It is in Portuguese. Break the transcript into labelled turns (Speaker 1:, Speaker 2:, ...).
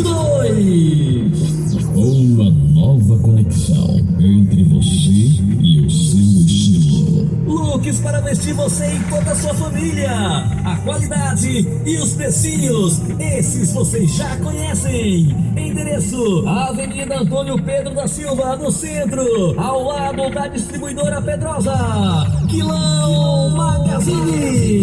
Speaker 1: 2022.
Speaker 2: Uma nova conexão entre você e o seu estilo.
Speaker 1: Looks para vestir você e toda a sua família. A qualidade e os precinhos, esses vocês já conhecem. Endereço: Avenida Antônio Pedro da Silva, no centro, ao lado da distribuidora Pedrosa. Quilão Magazine.